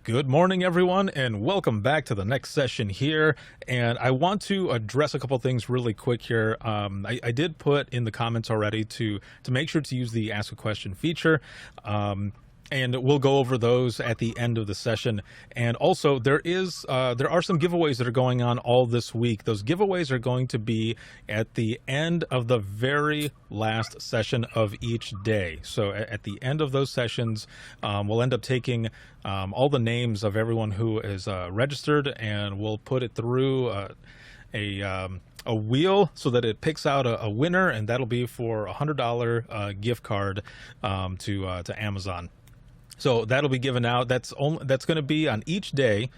Good morning, everyone, and welcome back to the next session here. And I want to address a couple things really quick here. I did put in the comments already to make sure to use the Ask a Question feature. And we'll go over those at the end of the session. And also, there are some giveaways that are going on all this week. Those giveaways are going to be at the end of the very last session of each day. So at the end of those sessions, we'll end up taking all the names of everyone who is registered, and we'll put it through a wheel so that it picks out a winner, and that'll be for a $100 gift card to Amazon. So that'll be given out. That's going to be on each day.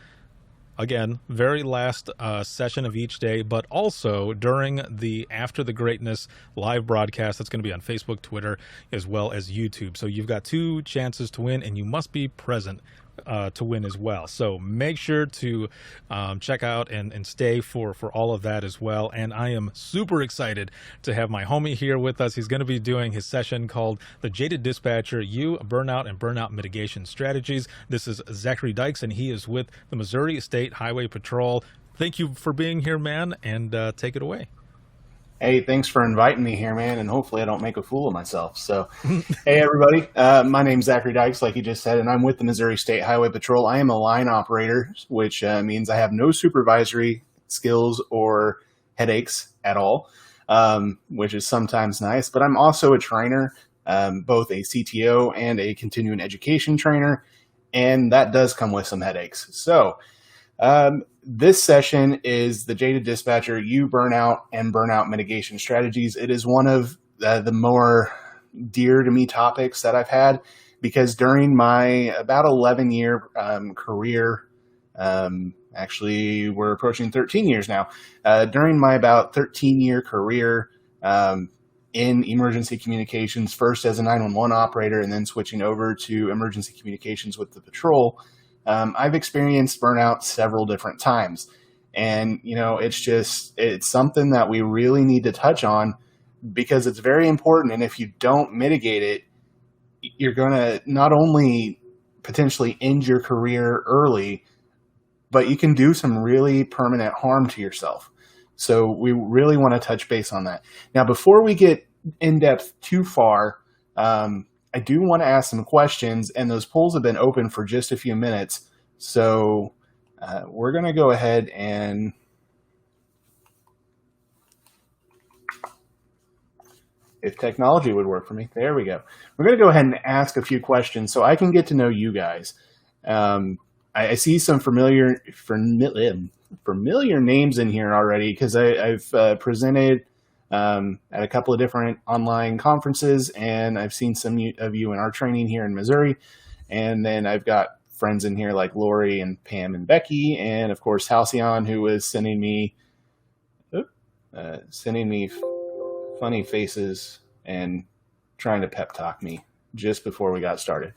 Again, very last session of each day, but also during the After the Greatness live broadcast. That's going to be on Facebook, Twitter, as well as YouTube. So you've got two chances to win, and you must be present to win as well. So make sure to check out and stay for all of that as well. And I am super excited to have my homie here with us. He's going to be doing his session called the Jaded Dispatcher, Burnout and Burnout Mitigation Strategies. This is Zachary Dykes, and he is with the Missouri State Highway Patrol. Thank you for being here, man, and take it away. Hey, thanks for inviting me here, man, and hopefully I don't make a fool of myself. So, hey, everybody, my name's Zachary Dykes, like you just said, and I'm with the Missouri State Highway Patrol. I am a line operator, which means I have no supervisory skills or headaches at all, which is sometimes nice. But I'm also a trainer, both a CTO and a continuing education trainer, and that does come with some headaches. So, this session is the Jaded Dispatcher, Burnout and Burnout Mitigation Strategies. It is one of the more dear to me topics that I've had, because during my about 11-year career, actually we're approaching 13 years now, during my about 13-year career in emergency communications, first as a 911 operator and then switching over to emergency communications with the patrol, I've experienced burnout several different times. And, it's something that we really need to touch on because it's very important. And if you don't mitigate it, you're going to not only potentially end your career early, but you can do some really permanent harm to yourself. So we really want to touch base on that. Now, before we get in depth too far, I do want to ask some questions, and those polls have been open for just a few minutes. So we're going to go ahead and if technology would work for me, there we go. We're going to go ahead and ask a few questions so I can get to know you guys. I see some familiar names in here already because I've presented at a couple of different online conferences, and I've seen some of you in our training here in Missouri. And then I've got friends in here like Lori and Pam and Becky, and of course Halcyon, who was sending me funny faces and trying to pep talk me just before we got started.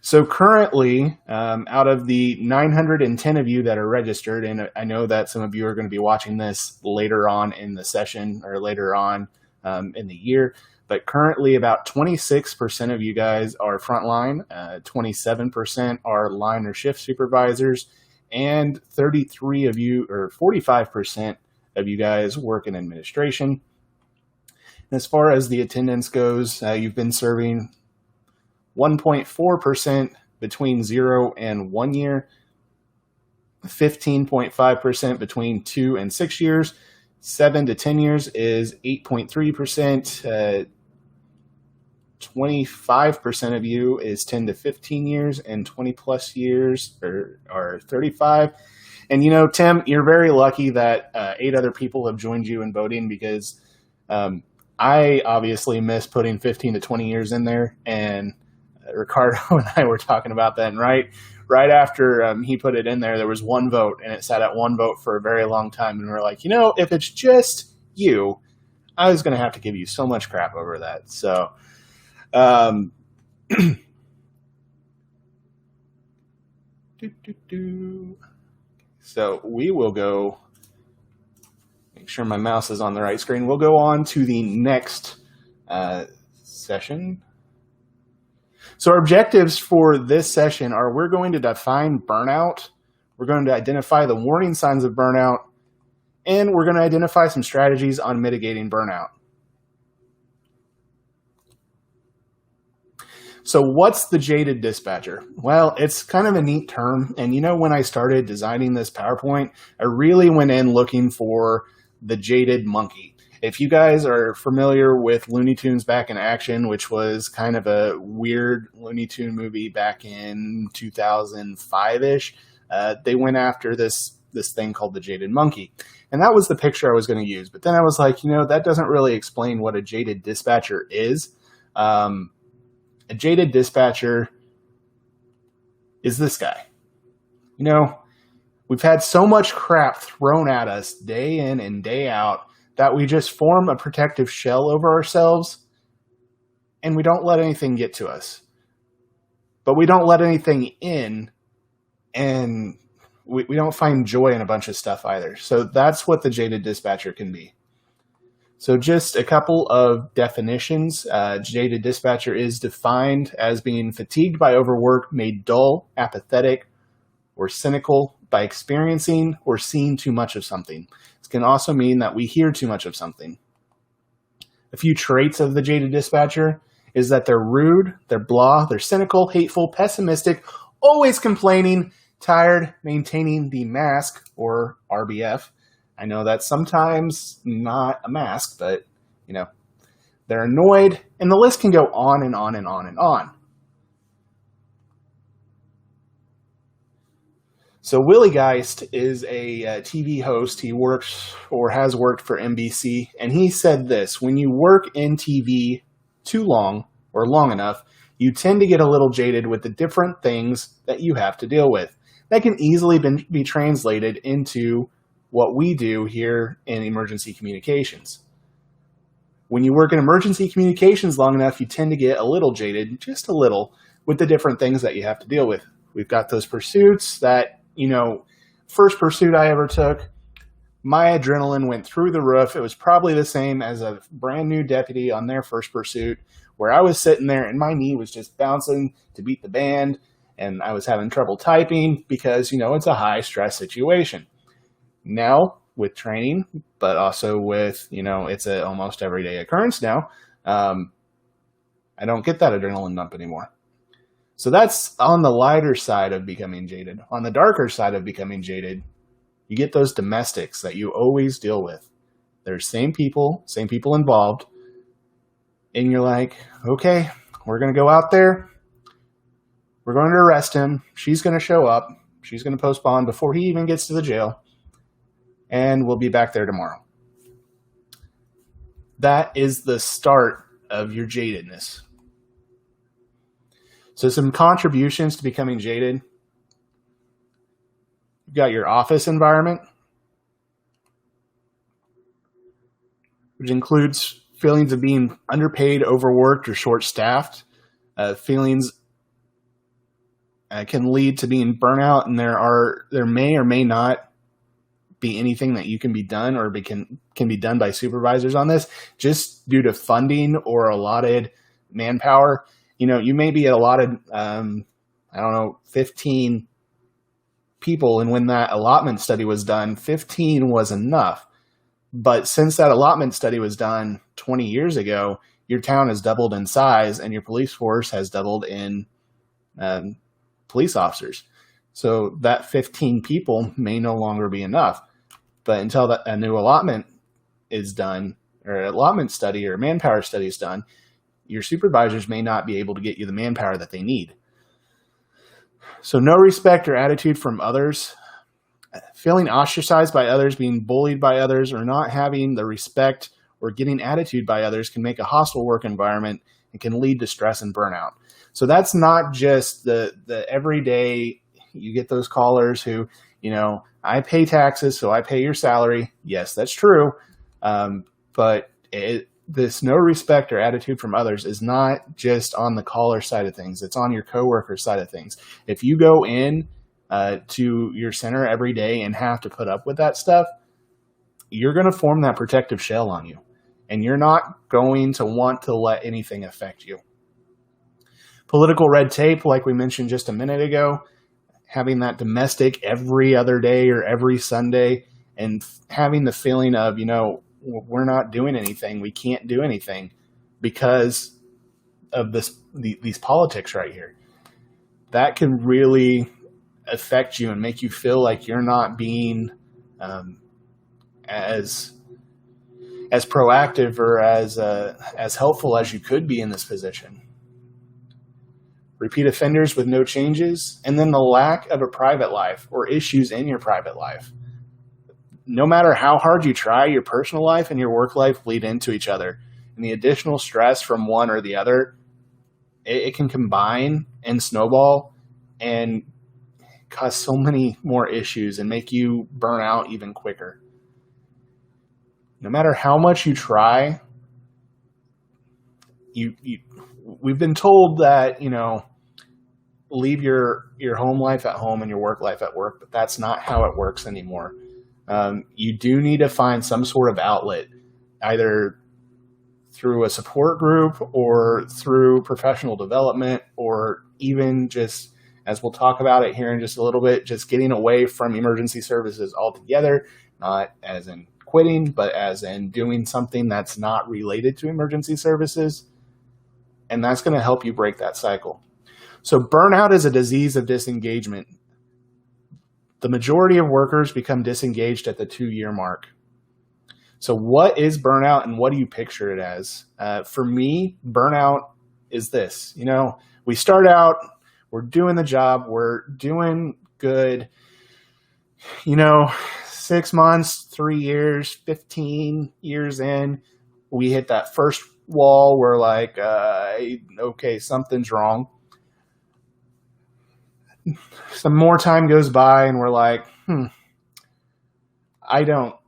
So currently, out of the 910 of you that are registered, and I know that some of you are going to be watching this later on in the session or later on in the year, but currently about 26% of you guys are frontline, 27% are line or shift supervisors, and 33 of you, or 45% of you guys work in administration. As far as the attendance goes, you've been serving 1.4% between 0 and 1 year, 15.5% between 2 and 6 years, 7 to 10 years is 8.3%, 25% of you is 10 to 15 years, and 20 plus years are 35. And Tim, you're very lucky that 8 other people have joined you in voting, because I obviously missed putting 15 to 20 years in there, and Ricardo and I were talking about that, and right after he put it in there was one vote, and it sat at one vote for a very long time, and we're like, if it's just you, I was going to have to give you so much crap over that. So so we will go, make sure my mouse is on the right screen. We'll go on to the next session. So our objectives for this session are we're going to define burnout, we're going to identify the warning signs of burnout, and we're going to identify some strategies on mitigating burnout. So what's the Jaded Dispatcher? Well, it's kind of a neat term. And when I started designing this PowerPoint, I really went in looking for the jaded monkey. If you guys are familiar with Looney Tunes Back in Action, which was kind of a weird Looney Tune movie back in 2005-ish, they went after this thing called the jaded monkey. And that was the picture I was going to use. But then I was like, that doesn't really explain what a jaded dispatcher is. A jaded dispatcher is this guy. We've had so much crap thrown at us day in and day out that we just form a protective shell over ourselves and we don't let anything get to us. But we don't let anything in, and we don't find joy in a bunch of stuff either. So that's what the jaded dispatcher can be. So just a couple of definitions. Jaded dispatcher is defined as being fatigued by overwork, made dull, apathetic, or cynical by experiencing or seeing too much of something. This can also mean that we hear too much of something. A few traits of the jaded dispatcher is that they're rude, they're blah, they're cynical, hateful, pessimistic, always complaining, tired, maintaining the mask or RBF. I know that's sometimes not a mask, but, they're annoyed, and the list can go on and on and on and on. So Willie Geist is a TV host. He works or has worked for NBC, and he said this: when you work in TV too long or long enough, you tend to get a little jaded with the different things that you have to deal with. That can easily be translated into what we do here in emergency communications. When you work in emergency communications long enough, you tend to get a little jaded, just a little, with the different things that you have to deal with. We've got those pursuits that, first pursuit I ever took, my adrenaline went through the roof. It was probably the same as a brand new deputy on their first pursuit, where I was sitting there and my knee was just bouncing to beat the band, and I was having trouble typing because, it's a high stress situation. Now, with training, but also with, it's an almost everyday occurrence now, I don't get that adrenaline dump anymore. So that's on the lighter side of becoming jaded. On the darker side of becoming jaded, you get those domestics that you always deal with. There's same people involved, and you're like, okay, we're going to go out there. We're going to arrest him. She's going to show up. She's going to post bond before he even gets to the jail. And we'll be back there tomorrow. That is the start of your jadedness. So some contributions to becoming jaded. You've got your office environment, which includes feelings of being underpaid, overworked, or short-staffed. Feelings can lead to being burnout, and there may or may not be anything that you can be done or can be done by supervisors on this, just due to funding or allotted manpower. You may be allotted, 15 people, and when that allotment study was done, 15 was enough. But since that allotment study was done 20 years ago, your town has doubled in size and your police force has doubled in police officers. So that 15 people may no longer be enough. But until a new allotment is done, or an allotment study or manpower study is done, your supervisors may not be able to get you the manpower that they need. So no respect or attitude from others, feeling ostracized by others, being bullied by others, or not having the respect or getting attitude by others can make a hostile work environment and can lead to stress and burnout. So that's not just the everyday, you get those callers who, I pay taxes, so I pay your salary. Yes, that's true. But this no respect or attitude from others is not just on the caller side of things. It's on your coworker side of things. If you go in to your center every day and have to put up with that stuff, you're going to form that protective shell on you, and you're not going to want to let anything affect you. Political red tape, like we mentioned just a minute ago, having that domestic every other day or every Sunday, and having the feeling of, we're not doing anything. We can't do anything because of these politics right here. That can really affect you and make you feel like you're not being as proactive or as helpful as you could be in this position. Repeat offenders with no changes, and then the lack of a private life or issues in your private life. No matter how hard you try, your personal life and your work life bleed into each other. And the additional stress from one or the other, it can combine and snowball and cause so many more issues and make you burn out even quicker. No matter how much you try, we've been told that, leave your home life at home and your work life at work, but that's not how it works anymore. You do need to find some sort of outlet, either through a support group or through professional development, or even just, as we'll talk about it here in just a little bit, just getting away from emergency services altogether, not as in quitting, but as in doing something that's not related to emergency services. And that's going to help you break that cycle. So burnout is a disease of disengagement. The majority of workers become disengaged at the 2-year mark. So what is burnout and what do you picture it as? For me, burnout is this. We start out, we're doing the job, we're doing good, 6 months, 3 years, 15 years in, we hit that first wall. We're like, okay, something's wrong. Some more time goes by and we're like, I don't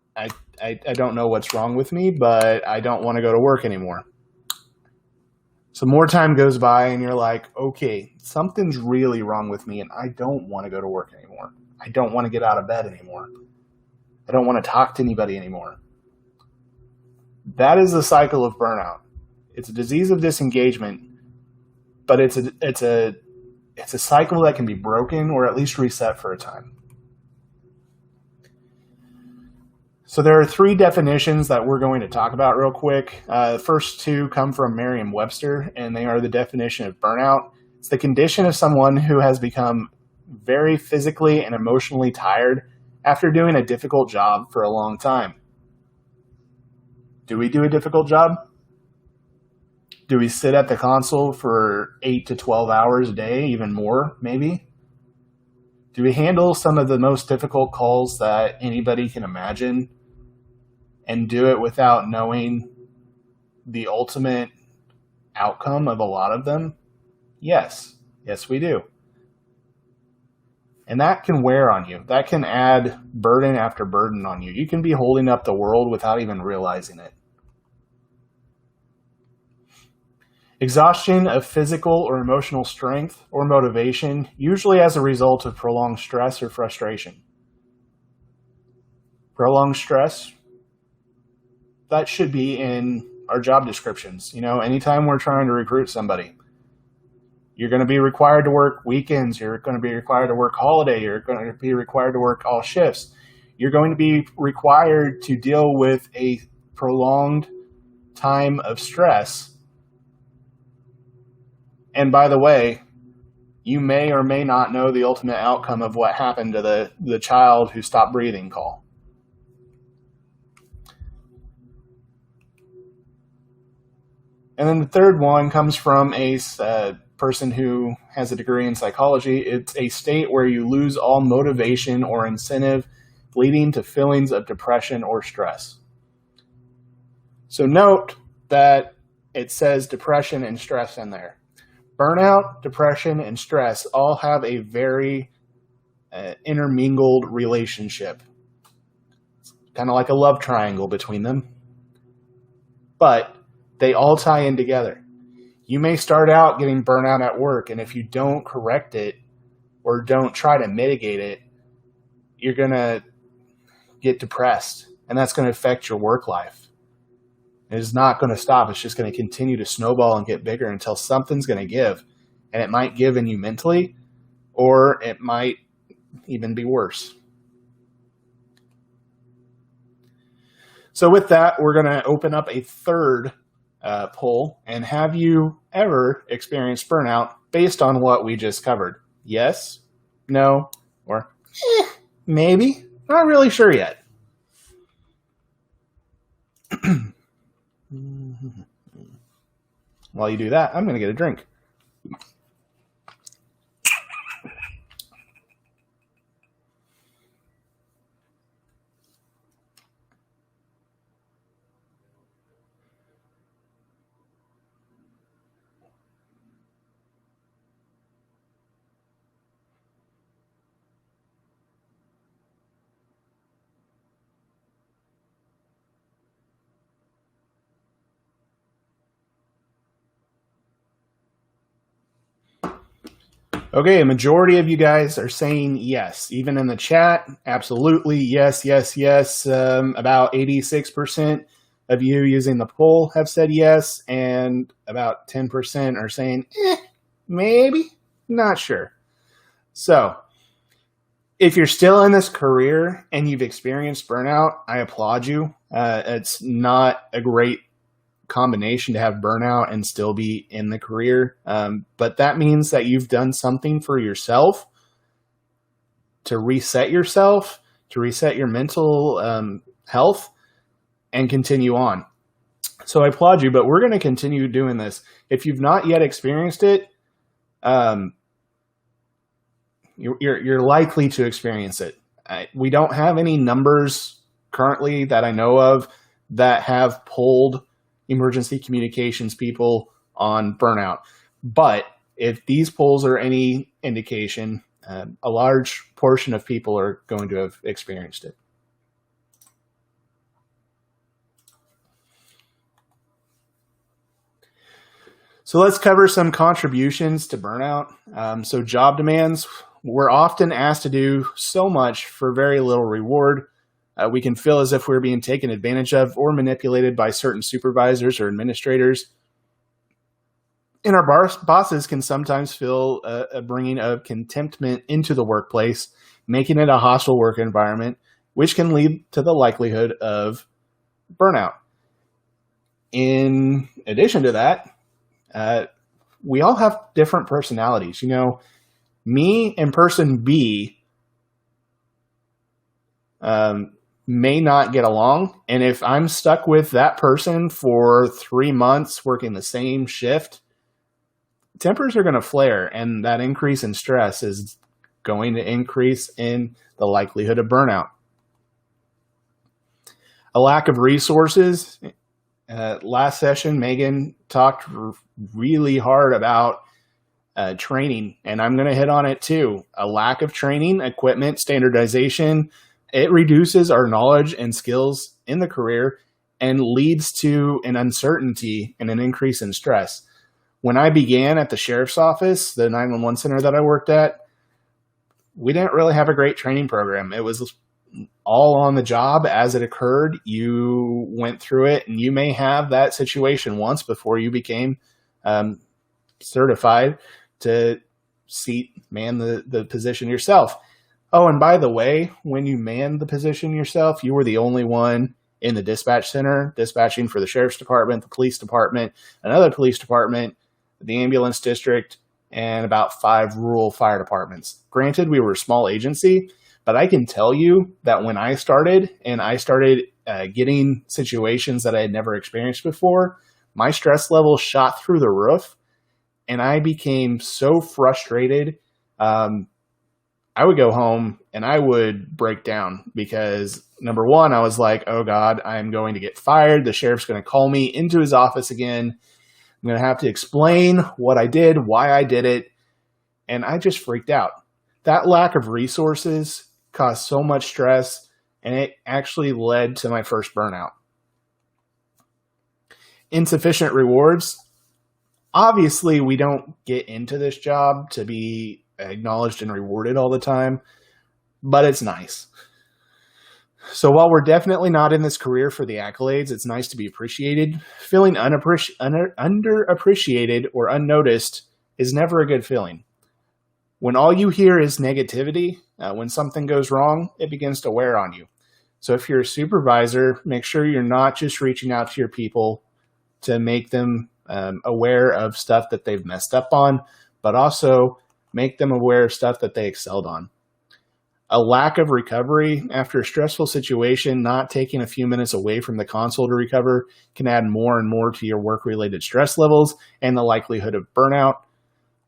know what's wrong with me, but I don't want to go to work anymore. Some more time goes by and you're like, okay, something's really wrong with me and I don't want to go to work anymore. I don't want to get out of bed anymore. I don't want to talk to anybody anymore. That is the cycle of burnout. It's a disease of disengagement, but it's a cycle that can be broken or at least reset for a time. So there are 3 definitions that we're going to talk about real quick. The first 2 come from Merriam-Webster, and they are the definition of burnout. It's the condition of someone who has become very physically and emotionally tired after doing a difficult job for a long time. Do we do a difficult job? Do we sit at the console for 8 to 12 hours a day, even more, maybe? Do we handle some of the most difficult calls that anybody can imagine and do it without knowing the ultimate outcome of a lot of them? Yes. Yes, we do. And that can wear on you. That can add burden after burden on you. You can be holding up the world without even realizing it. Exhaustion of physical or emotional strength or motivation, usually as a result of prolonged stress or frustration. Prolonged stress, that should be in our job descriptions. Anytime we're trying to recruit somebody, you're going to be required to work weekends. You're going to be required to work holiday. You're going to be required to work all shifts. You're going to be required to deal with a prolonged time of stress. And by the way, you may or may not know the ultimate outcome of what happened to the child who stopped breathing call. And then the third one comes from a person who has a degree in psychology. It's a state where you lose all motivation or incentive, leading to feelings of depression or stress. So note that it says depression and stress in there. Burnout, depression, and stress all have a very intermingled relationship. It's kind of like a love triangle between them. But they all tie in together. You may start out getting burnout at work, and if you don't correct it or don't try to mitigate it, you're going to get depressed, and that's going to affect your work life. It is not going to stop. It's just going to continue to snowball and get bigger until something's going to give. and it might give in you mentally, or it might even be worse. So with that, we're going to open up a third poll, and have you ever experienced burnout based on what we just covered? Yes, no, or maybe, not really sure yet. While you do that, I'm going to get a drink. Okay, a majority of you guys are saying yes. Even in the chat, absolutely, yes, yes, yes. About 86% of you using the poll have said yes, and about 10% are saying, maybe, not sure. So, if you're still in this career and you've experienced burnout, I applaud you. It's not a great combination to have burnout and still be in the career. But that means that you've done something for yourself to reset yourself, to reset your mental health, and continue on. So I applaud you, but we're going to continue doing this. If you've not yet experienced it, you're likely to experience it. We don't have any numbers currently that I know of that have polled emergency communications people on burnout. But if these polls are any indication, a large portion of people are going to have experienced it. So let's cover some contributions to burnout. So job demands, we're often asked to do so much for very little reward. We can feel as if we're being taken advantage of or manipulated by certain supervisors or administrators. And our bosses can sometimes feel a bringing of contentment into the workplace, making it a hostile work environment, which can lead to the likelihood of burnout. In addition to that, we all have different personalities. You know, me and person B may not get along. And if I'm stuck with that person for 3 months working the same shift, tempers are going to flare, and that increase in stress is going to increase in the likelihood of burnout. A lack of resources. Last session, Megan talked really hard about training, and I'm going to hit on it too. A lack of training, equipment, standardization, it reduces our knowledge and skills in the career and leads to an uncertainty and an increase in stress. When I began at the sheriff's office, the 911 center that I worked at, we didn't really have a great training program. It was all on the job as it occurred. You went through it, and you may have that situation once before you became certified to man the position yourself. Oh, and by the way, when you manned the position yourself, you were the only one in the dispatch center, dispatching for the sheriff's department, the police department, another police department, the ambulance district, and about 5 rural fire departments. Granted, we were a small agency, but I can tell you that when I started getting situations that I had never experienced before, my stress level shot through the roof, and I became so frustrated. I would go home and I would break down because, number one, I was like, oh God, I'm going to get fired. The sheriff's going to call me into his office again. I'm going to have to explain what I did, why I did it. And I just freaked out. That lack of resources caused so much stress, and it actually led to my first burnout. Insufficient rewards. Obviously, we don't get into this job to be acknowledged and rewarded all the time, but it's nice. So while we're definitely not in this career for the accolades, it's nice to be appreciated. Feeling underappreciated or unnoticed is never a good feeling. When all you hear is negativity, when something goes wrong, it begins to wear on you. So if you're a supervisor, make sure you're not just reaching out to your people to make them aware of stuff that they've messed up on, but also make them aware of stuff that they excelled on. A lack of recovery after a stressful situation, not taking a few minutes away from the console to recover, can add more and more to your work-related stress levels and the likelihood of burnout.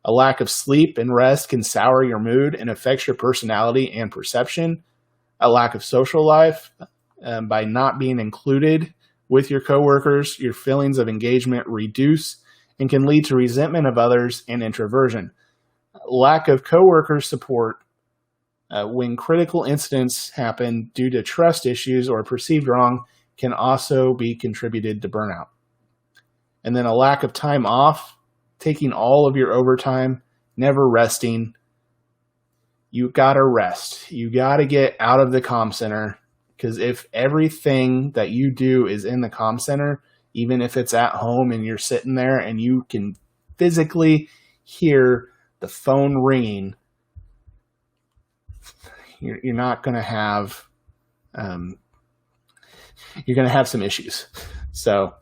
A lack of sleep and rest can sour your mood and affects your personality and perception. A lack of social life, by not being included with your coworkers, your feelings of engagement reduce and can lead to resentment of others and introversion. Lack of coworker support when critical incidents happen due to trust issues or perceived wrong can also be contributed to burnout. And then a lack of time off, taking all of your overtime, never resting. You gotta rest. You gotta get out of the comm center, because if everything that you do is in the comm center, even if it's at home and you're sitting there and you can physically hear the phone ringing, you're not going to have, you're going to have some issues. So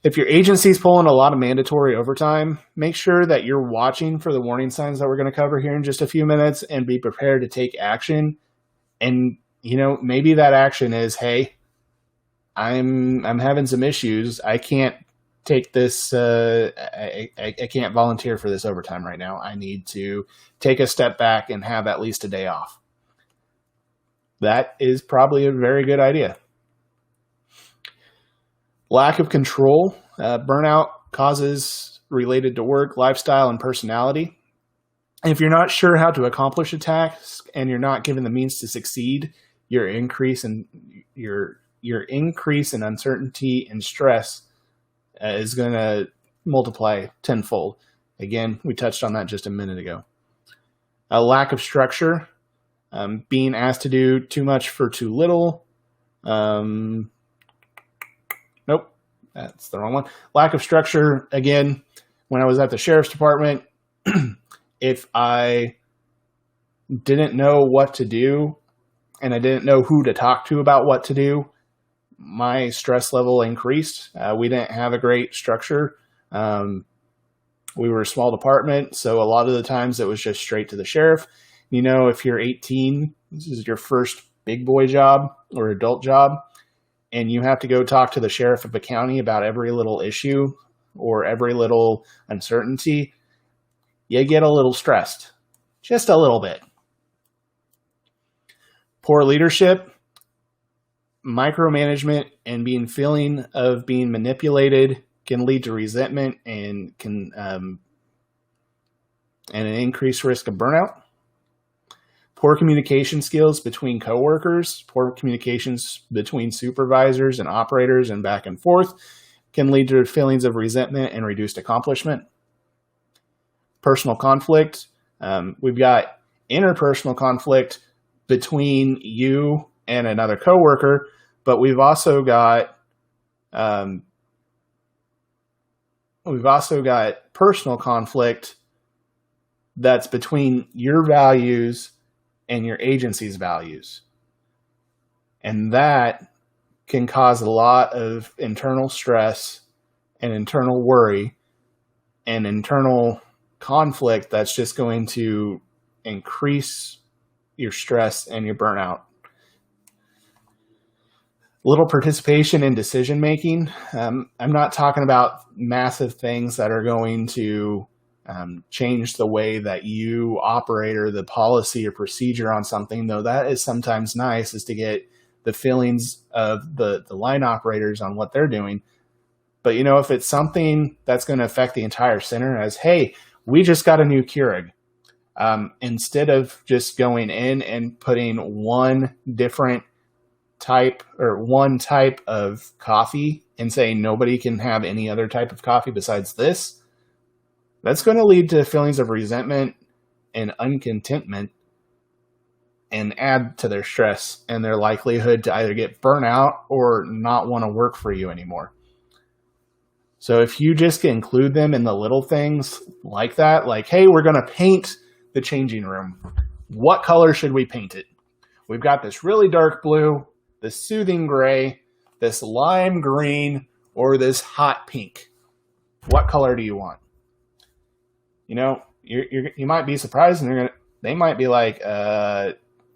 if your agency's pulling a lot of mandatory overtime, make sure that you're watching for the warning signs that we're going to cover here in just a few minutes and be prepared to take action. And, maybe that action is, hey, I'm having some issues. I can't take this. I can't volunteer for this overtime right now. I need to take a step back and have at least a day off. That is probably a very good idea. Lack of control. Burnout causes related to work, lifestyle, and personality. If you're not sure how to accomplish a task and you're not given the means to succeed, your increase in uncertainty and stress is going to multiply tenfold. Again, we touched on that just a minute ago. A lack of structure. Being asked to do too much for too little. Nope, that's the wrong one. Lack of structure. Again, when I was at the sheriff's department, if I didn't know what to do and I didn't know who to talk to about what to do, my stress level increased. We didn't have a great structure. We were a small department, so a lot of the times it was just straight to the sheriff. If you're 18, this is your first big boy job or adult job, and you have to go talk to the sheriff of a county about every little issue or every little uncertainty, you get a little stressed, just a little bit. Poor leadership, micromanagement, and feeling of being manipulated can lead to resentment and can and an increased risk of burnout. Poor communication skills between coworkers, poor communications between supervisors and operators and back and forth can lead to feelings of resentment and reduced accomplishment. Personal conflict. We've got interpersonal conflict between you and another coworker, but we've also got personal conflict that's between your values and your agency's values. And that can cause a lot of internal stress and internal worry and internal conflict that's just going to increase your stress and your burnout. Little participation in decision making. I'm not talking about massive things that are going to change the way that you operate or the policy or procedure on something, though that is sometimes nice, is to get the feelings of the line operators on what they're doing. But if it's something that's going to affect the entire center, as, hey, we just got a new Keurig, instead of just going in and putting one type of coffee and saying nobody can have any other type of coffee besides this, that's going to lead to feelings of resentment and uncontentment and add to their stress and their likelihood to either get burnout or not want to work for you anymore. So if you just include them in the little things like that, like, hey, we're going to paint the changing room. What color should we paint it? We've got this really dark blue, this soothing gray, this lime green, or this hot pink. What color do you want? You know, you might be surprised, and they might be like,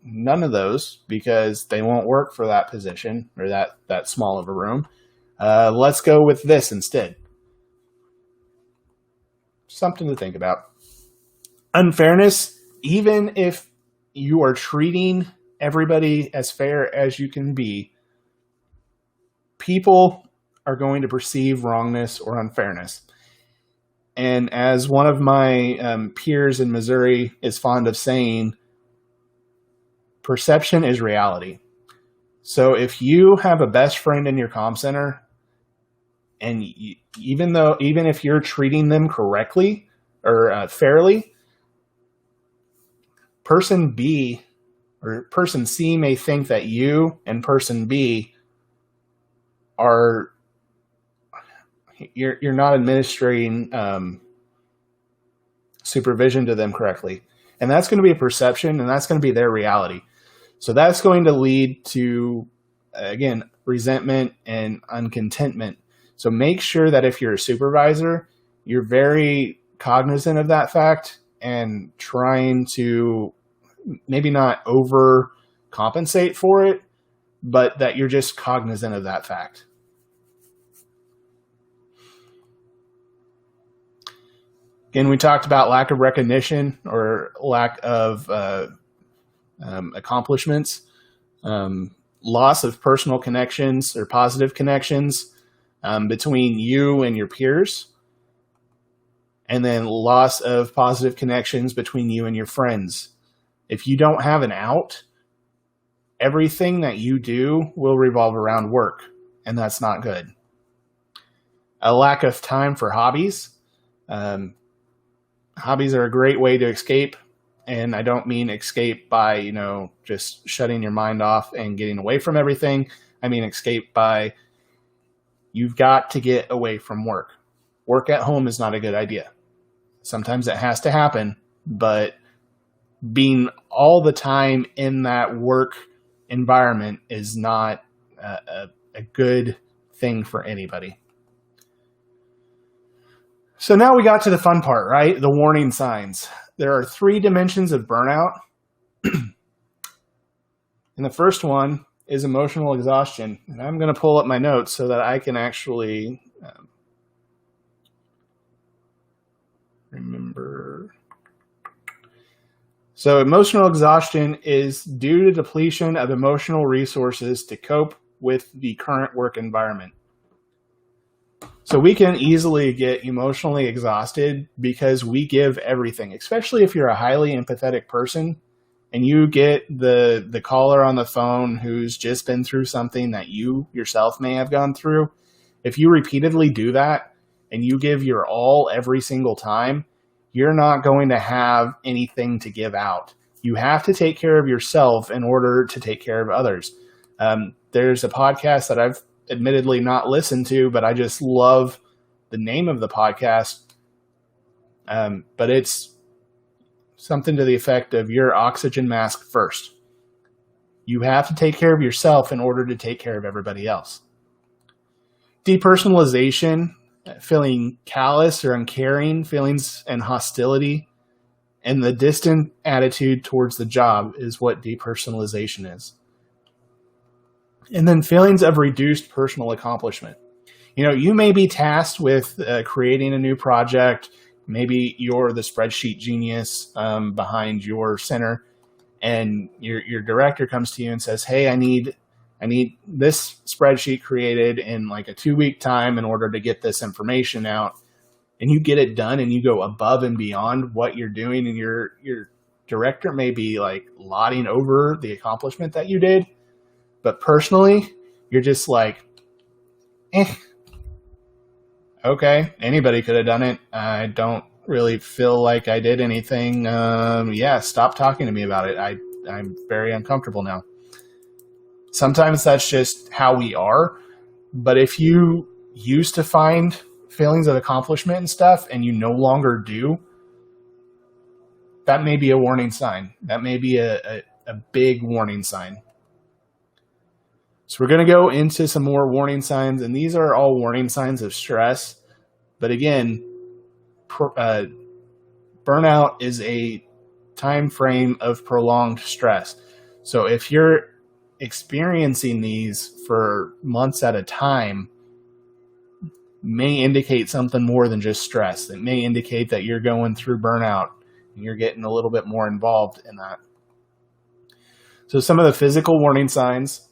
none of those, because they won't work for that position or that small of a room. Let's go with this instead. Something to think about. Unfairness, even if you are treating everybody as fair as you can be, people are going to perceive wrongness or unfairness. And as one of my peers in Missouri is fond of saying, perception is reality. So if you have a best friend in your comm center, and even if you're treating them correctly or fairly, person B or person C may think that you and person B you're not administering supervision to them correctly. And that's going to be a perception, and that's going to be their reality. So that's going to lead to, again, resentment and uncontentment. So make sure that if you're a supervisor, you're very cognizant of that fact and trying to maybe not overcompensate for it, but that you're just cognizant of that fact. Again, we talked about lack of recognition or lack of accomplishments, loss of personal connections or positive connections between you and your peers, and then loss of positive connections between you and your friends. If you don't have an out, everything that you do will revolve around work, and that's not good. A lack of time for hobbies. Hobbies are a great way to escape, and I don't mean escape by, just shutting your mind off and getting away from everything. I mean escape by you've got to get away from work. Work at home is not a good idea. Sometimes it has to happen, but being all the time in that work environment is not a good thing for anybody. So now we got to the fun part, right? The warning signs. There are 3 dimensions of burnout. And the first one is emotional exhaustion. And I'm going to pull up my notes so that I can actually remember. So emotional exhaustion is due to depletion of emotional resources to cope with the current work environment. So we can easily get emotionally exhausted because we give everything, especially if you're a highly empathetic person and you get the caller on the phone who's just been through something that you yourself may have gone through. If you repeatedly do that and you give your all every single time, you're not going to have anything to give out. You have to take care of yourself in order to take care of others. There's a podcast that I've admittedly not listened to, but I just love the name of the podcast. But it's something to the effect of your oxygen mask first. You have to take care of yourself in order to take care of everybody else. Depersonalization, feeling callous or uncaring, feelings and hostility, and the distant attitude towards the job is what depersonalization is. And then feelings of reduced personal accomplishment. You may be tasked with creating a new project. Maybe you're the spreadsheet genius behind your center, and your director comes to you and says, "Hey, I need this spreadsheet created in like a 2-week time in order to get this information out." And you get it done, and you go above and beyond what you're doing, and your director may be like lauding over the accomplishment that you did. But personally, you're just like, okay, anybody could have done it. I don't really feel like I did anything. Stop talking to me about it. I'm very uncomfortable now. Sometimes that's just how we are. But if you used to find feelings of accomplishment and stuff, and you no longer do, that may be a warning sign. That may be a big warning sign. So we're going to go into some more warning signs, and these are all warning signs of stress. But again, burnout is a time frame of prolonged stress. So if you're experiencing these for months at a time, may indicate something more than just stress. It may indicate that you're going through burnout and you're getting a little bit more involved in that. So some of the physical warning signs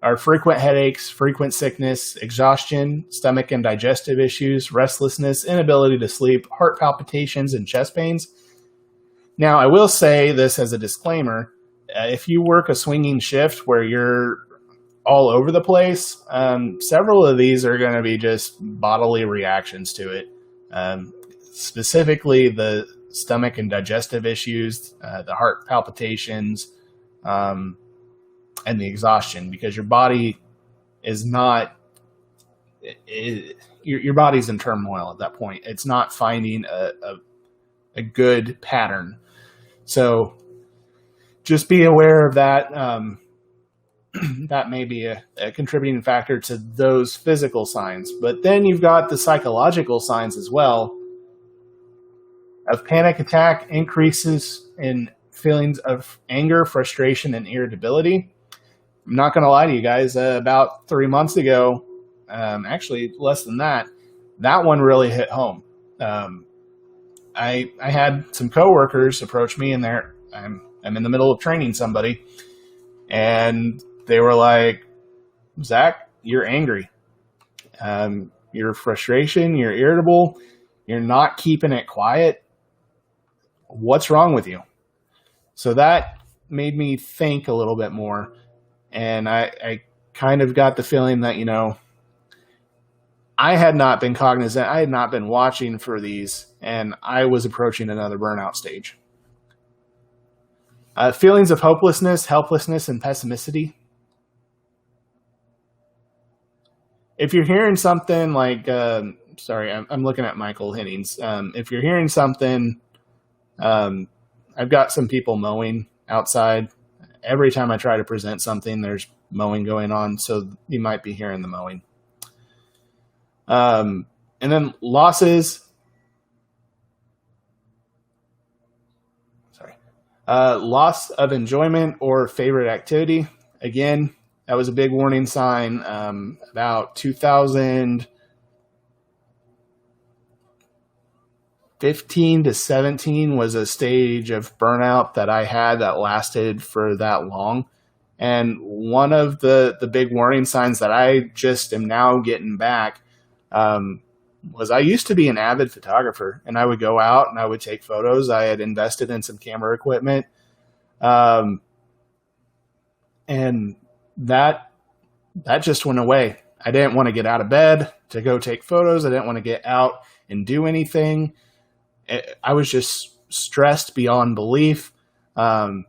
are frequent headaches, frequent sickness, exhaustion, stomach and digestive issues, restlessness, inability to sleep, heart palpitations, and chest pains. Now, I will say this as a disclaimer. If you work a swinging shift where you're all over the place, several of these are going to be just bodily reactions to it. Specifically, the stomach and digestive issues, the heart palpitations, and the exhaustion, because your body is not, your body's in turmoil at that point. It's not finding a good pattern. So just be aware of that. That may be a contributing factor to those physical signs. But then you've got the psychological signs as well of panic attack, increases in feelings of anger, frustration, and irritability. I'm not going to lie to you guys. About 3 months ago, actually less than that, that one really hit home. I had some coworkers approach me, and I'm in the middle of training somebody, and they were like, "Zach, you're angry. Your frustration, you're irritable. You're not keeping it quiet. What's wrong with you?" So that made me think a little bit more. And I kind of got the feeling that, I had not been cognizant. I had not been watching for these, and I was approaching another burnout stage. Feelings of hopelessness, helplessness, and pessimisticity. If you're hearing something like, sorry, I'm looking at Michael Hinnings. If you're hearing something, I've got some people mowing outside. Every time I try to present something, there's mowing going on, so you might be hearing the mowing. And then losses. Loss of enjoyment or favorite activity. Again, that was a big warning sign. About 2015 to 17 was a stage of burnout that I had that lasted for that long. And one of the big warning signs that I just am now getting back was I used to be an avid photographer, and I would go out and I would take photos. I had invested in some camera equipment. And that just went away. I didn't want to get out of bed to go take photos. I didn't want to get out and do anything. I was just stressed beyond belief. And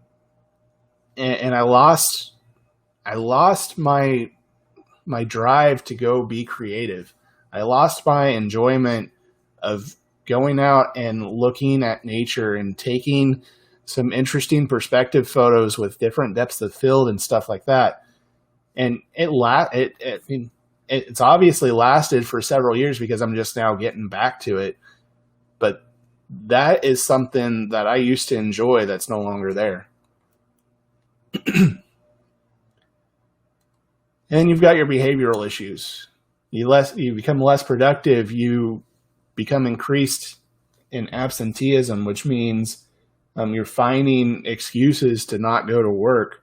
I lost my drive to go be creative. I lost my enjoyment of going out and looking at nature and taking some interesting perspective photos with different depths of field and stuff like that. And it's obviously lasted for several years because I'm just now getting back to it. But that is something that I used to enjoy that's no longer there. And you've got your behavioral issues. You become less productive. You become increased in absenteeism, which means you're finding excuses to not go to work.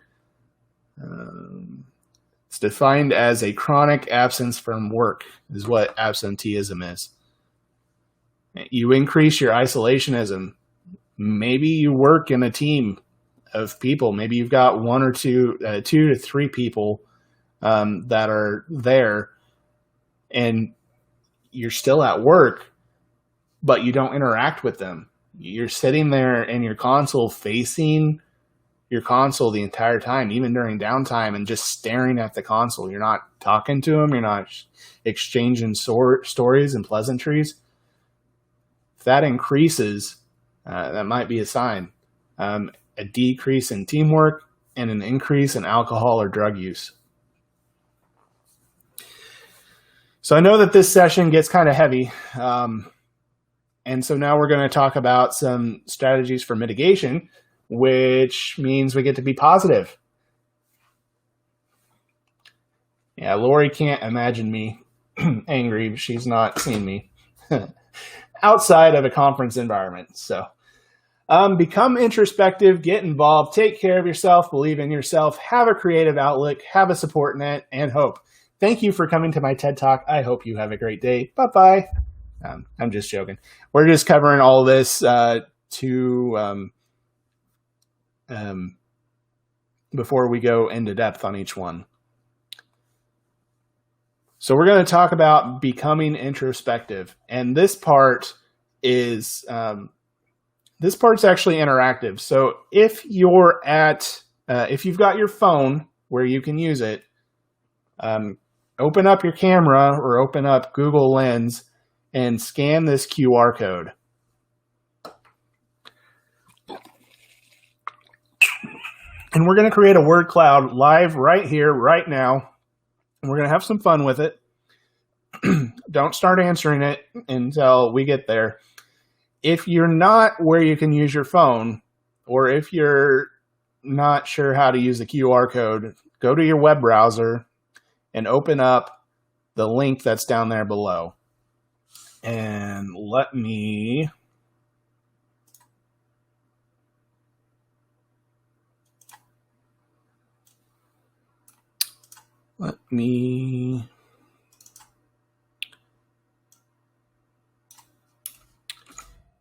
It's defined as a chronic absence from work is what absenteeism is. You increase your isolationism. Maybe you work in a team of people. Maybe you've got one or two to three people that are there, and you're still at work, but you don't interact with them. You're sitting there in your console facing your console the entire time, even during downtime, and just staring at the console. You're not talking to them. You're not exchanging stories and pleasantries. If that increases, that might be a sign. A decrease in teamwork and an increase in alcohol or drug use. So I know that this session gets kind of heavy. And so now we're going to talk about some strategies for mitigation, which means we get to be positive. Yeah, Lori can't imagine me angry. She's not seen me outside of a conference environment. So become introspective, get involved, take care of yourself, believe in yourself, have a creative outlook, have a support net, and hope. Thank you for coming to my TED Talk. I hope you have a great day. Bye-bye. I'm just joking. We're just covering all this before we go into depth on each one. So we're going to talk about becoming introspective, and this part is this part's actually interactive. So if you're if you've got your phone where you can use it, open up your camera or open up Google Lens and scan this QR code. And we're going to create a word cloud live right here, right now. And we're going to have some fun with it. Don't start answering it until we get there. If you're not where you can use your phone, or if you're not sure how to use the QR code, go to your web browser and open up the link that's down there below. And let me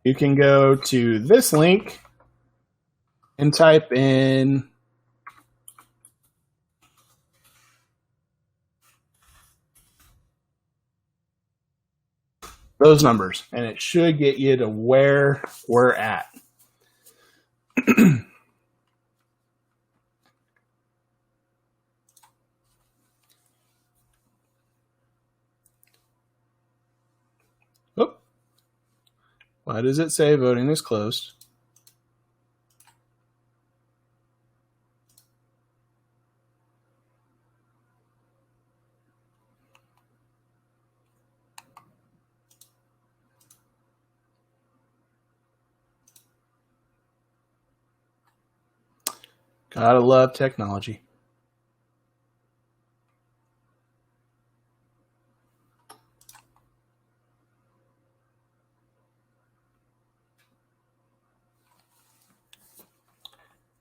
you can go to this link and type in those numbers, and it should get you to where we're at. Oop. Why does it say voting is closed? Gotta love technology.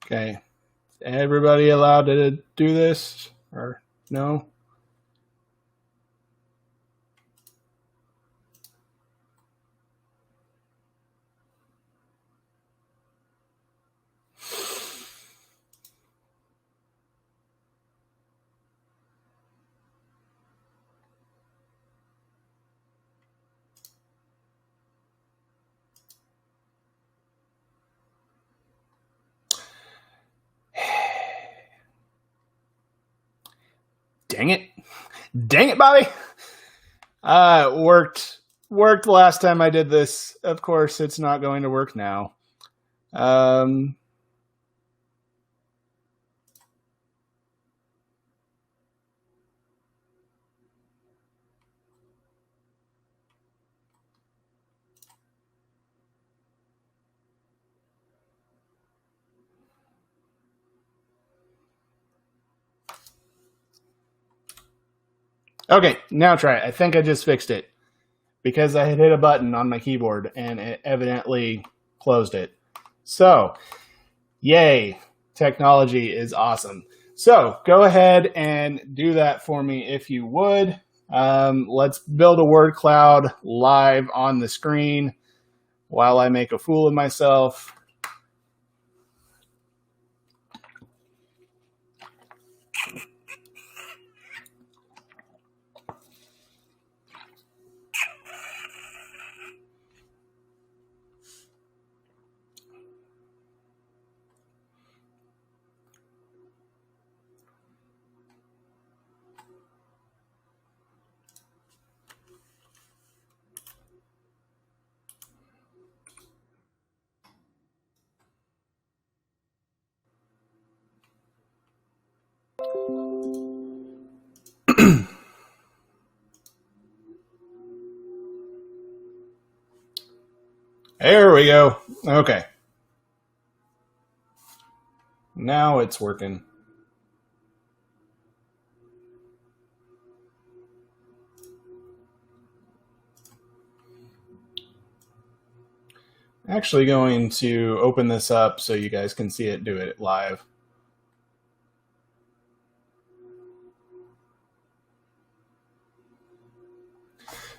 Okay. Everybody allowed to do this or no? Dang it. Dang it, Bobby. Worked the last time I did this. Of course, it's not going to work now. Okay, now try it. I think I just fixed it because I had hit a button on my keyboard and it evidently closed it. So, yay, technology is awesome. So go ahead and do that for me if you would. Let's build a word cloud live on the screen while I make a fool of myself. There we go. Okay. Now it's working. Actually going to open this up so you guys can see it do it live.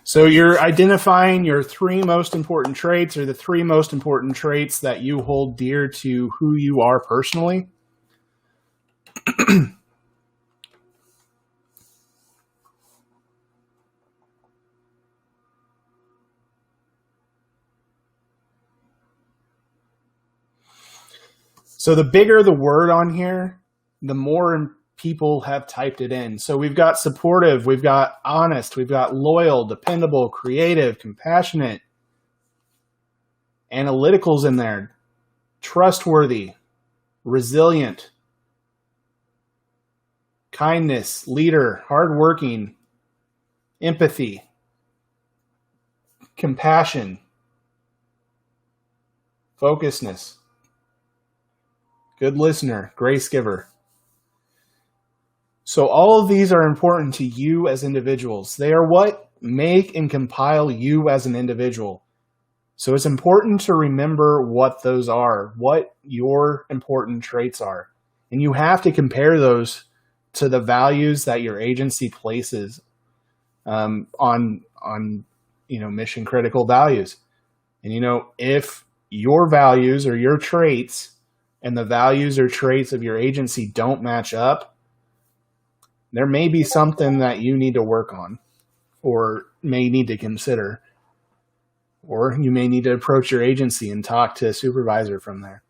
So you're identifying your three most important traits, or the three most important traits that you hold dear to who you are personally. So the bigger the word on here, the more people have typed it in. So we've got supportive, we've got honest, we've got loyal, dependable, creative, compassionate, analytical's in there, trustworthy, resilient, kindness, leader, hardworking, empathy, compassion, focusedness, good listener, grace giver. So all of these are important to you as individuals. They are what make and compile you as an individual. So it's important to remember what those are, what your important traits are. And you have to compare those to the values that your agency places on mission critical values. And if your values or your traits and the values or traits of your agency don't match up, there may be something that you need to work on or may need to consider. Or you may need to approach your agency and talk to a supervisor from there.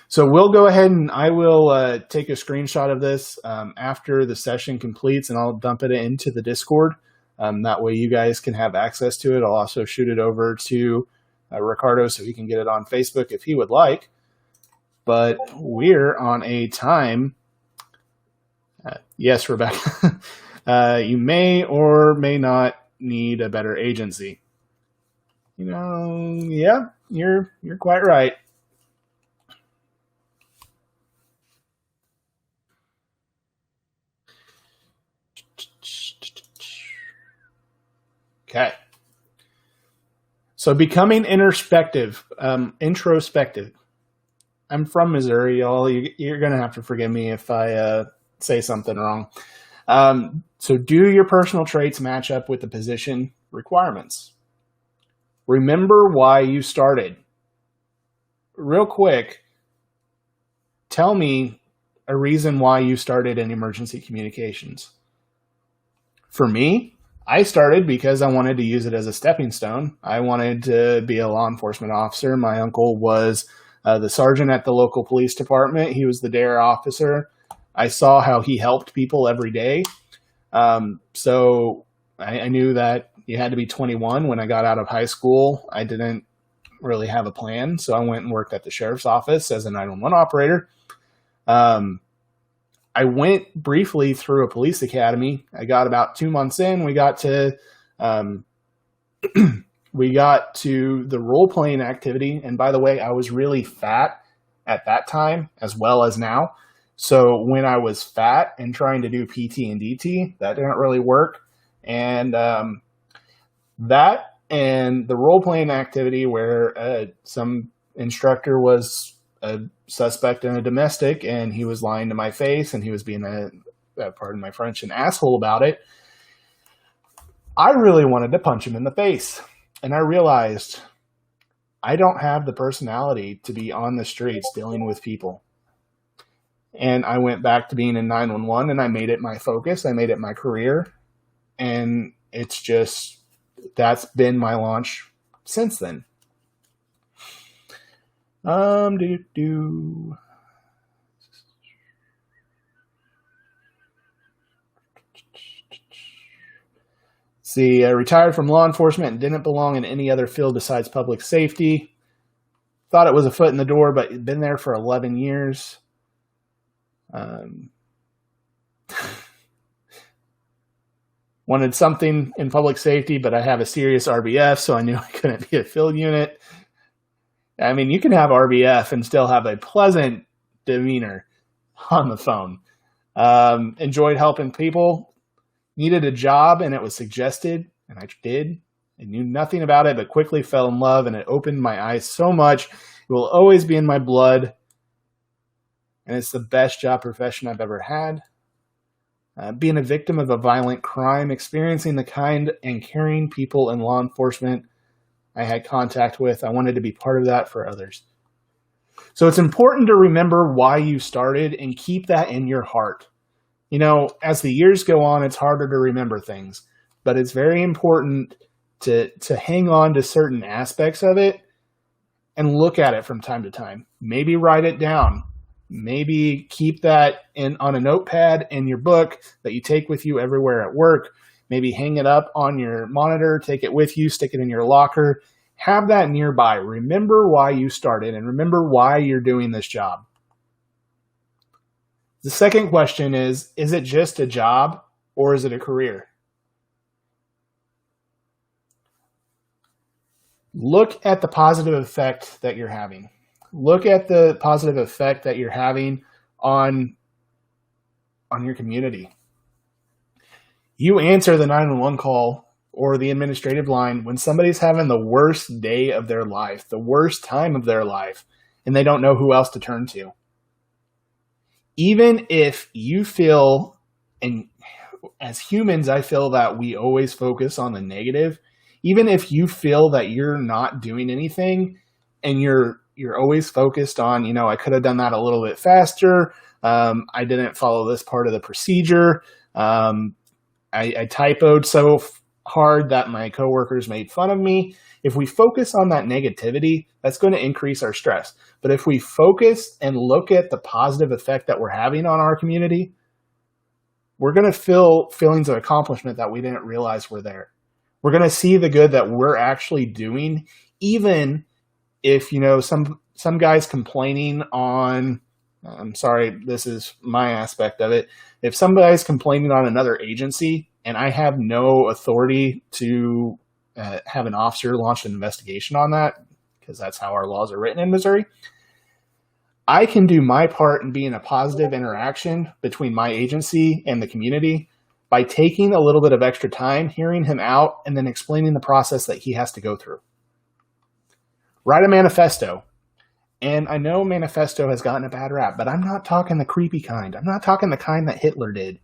So we'll go ahead and I will take a screenshot of this after the session completes, and I'll dump it into the Discord. That way you guys can have access to it. I'll also shoot it over to Ricardo so he can get it on Facebook if he would like. But we're on a time. Yes, Rebecca. You may or may not need a better agency. Yeah, you're quite right. Okay. So becoming introspective. I'm from Missouri, y'all. You're going to have to forgive me if I say something wrong. So do your personal traits match up with the position requirements? Remember why you started. Real quick, tell me a reason why you started in emergency communications. For me, I started because I wanted to use it as a stepping stone. I wanted to be a law enforcement officer. My uncle was the sergeant at the local police department. He was the DARE officer. I saw how he helped people every day. So I knew that you had to be 21 when I got out of high school. I didn't really have a plan, so I went and worked at the sheriff's office as a 911 operator. I went briefly through a police academy. I got about 2 months in. We got to the role-playing activity. And by the way, I was really fat at that time as well as now. So when I was fat and trying to do PT and DT, that didn't really work. And that and the role-playing activity where some instructor was a suspect in a domestic and he was lying to my face and he was being pardon my French, an asshole about it. I really wanted to punch him in the face. And I realized I don't have the personality to be on the streets dealing with people. And I went back to being in 911 and I made it my focus. I made it my career. And it's just, that's been my launch since then. See, I retired from law enforcement and didn't belong in any other field besides public safety. Thought it was a foot in the door, but been there for 11 years. Wanted something in public safety, but I have a serious RBF, so I knew I couldn't be a field unit. I mean, you can have RBF and still have a pleasant demeanor on the phone. Enjoyed helping people, needed a job and it was suggested, and I did. I knew nothing about it, but quickly fell in love, and it opened my eyes so much. It will always be in my blood, and it's the best job profession I've ever had. Being a victim of a violent crime, experiencing the kind and caring people in law enforcement I had contact with, I wanted to be part of that for others. So it's important to remember why you started and keep that in your heart. You know, as the years go on, it's harder to remember things, but it's very important to hang on to certain aspects of it and look at it from time to time. Maybe write it down. Maybe keep that on a notepad in your book that you take with you everywhere at work. Maybe hang it up on your monitor, take it with you, stick it in your locker. Have that nearby. Remember why you started and remember why you're doing this job. The second question is it just a job or is it a career? Look at the positive effect that you're having. Look at the positive effect that you're having on your community. You answer the 911 call or the administrative line when somebody's having the worst day of their life, the worst time of their life, and they don't know who else to turn to. Even if you feel, and as humans, I feel that we always focus on the negative. Even if you feel that you're not doing anything and you're always focused on, you know, I could have done that a little bit faster. I didn't follow this part of the procedure. I typoed so hard that my coworkers made fun of me. If we focus on that negativity, that's going to increase our stress. But if we focus and look at the positive effect that we're having on our community, we're going to feel feelings of accomplishment that we didn't realize were there. We're going to see the good that we're actually doing, even if, you know, some guy's complaining on, I'm sorry, this is my aspect of it. If somebody's complaining on another agency and I have no authority to have an officer launch an investigation on that, because that's how our laws are written in Missouri, I can do my part in being a positive interaction between my agency and the community by taking a little bit of extra time, hearing him out, and then explaining the process that he has to go through. Write a manifesto. And I know manifesto has gotten a bad rap, but I'm not talking the creepy kind. I'm not talking the kind that Hitler did.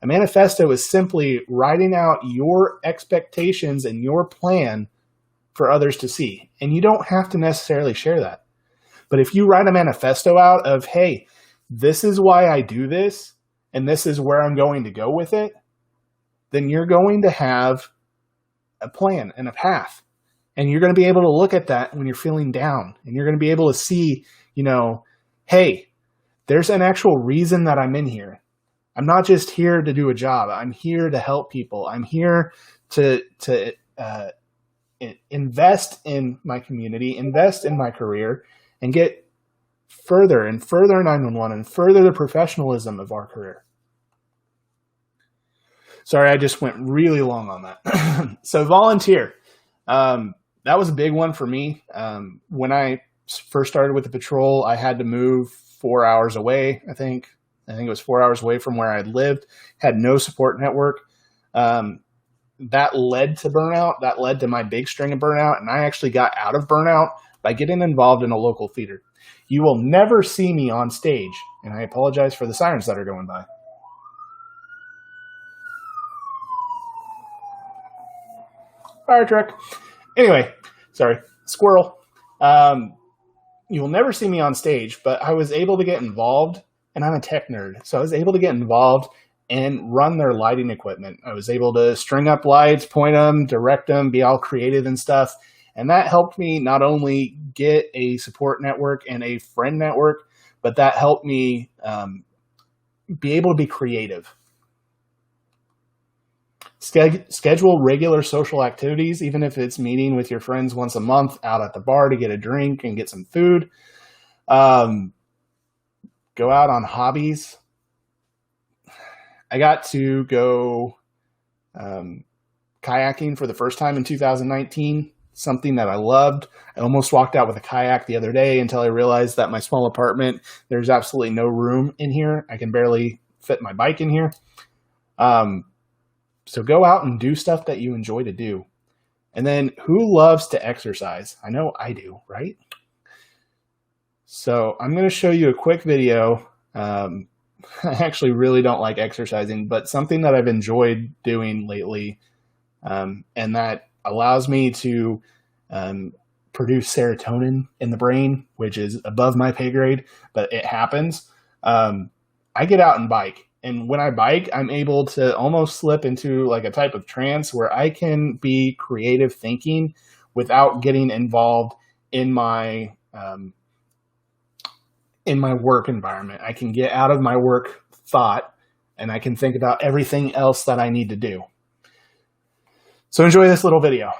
A manifesto is simply writing out your expectations and your plan for others to see. And you don't have to necessarily share that. But if you write a manifesto out of, hey, this is why I do this, and this is where I'm going to go with it, then you're going to have a plan and a path. And you're going to be able to look at that when you're feeling down. And you're going to be able to see, you know, hey, there's an actual reason that I'm in here. I'm not just here to do a job. I'm here to help people. I'm here to invest in my community, invest in my career, and get further and further 911 and further the professionalism of our career. Sorry, I just went really long on that. So volunteer. That was a big one for me. When I first started with the patrol, I had to move 4 hours away, I think it was 4 hours away from where I lived, had no support network. That led to burnout. That led to my big string of burnout. And I actually got out of burnout by getting involved in a local theater. You will never see me on stage. And I apologize for the sirens that are going by. Fire truck. Anyway, sorry, squirrel. You will never see me on stage, but I was able to get involved, and I'm a tech nerd, so I was able to get involved and run their lighting equipment. I was able to string up lights, point them, direct them, be all creative and stuff, and that helped me not only get a support network and a friend network, but that helped me be able to be creative. Schedule regular social activities, even if it's meeting with your friends once a month out at the bar to get a drink and get some food. Go out on hobbies. I got to go kayaking for the first time in 2019. something that I loved. I almost walked out with a kayak the other day until I realized that my small apartment, there's absolutely no room in here. I can barely fit my bike in here. So go out and do stuff that you enjoy to do. And then who loves to exercise? I know I do, right? So I'm going to show you a quick video. I actually really don't like exercising, but something that I've enjoyed doing lately, and that allows me to produce serotonin in the brain, which is above my pay grade, but it happens. I get out and bike. And when I bike, I'm able to almost slip into like a type of trance where I can be creative thinking without getting involved in my work environment. I can get out of my work thought and I can think about everything else that I need to do. So enjoy this little video.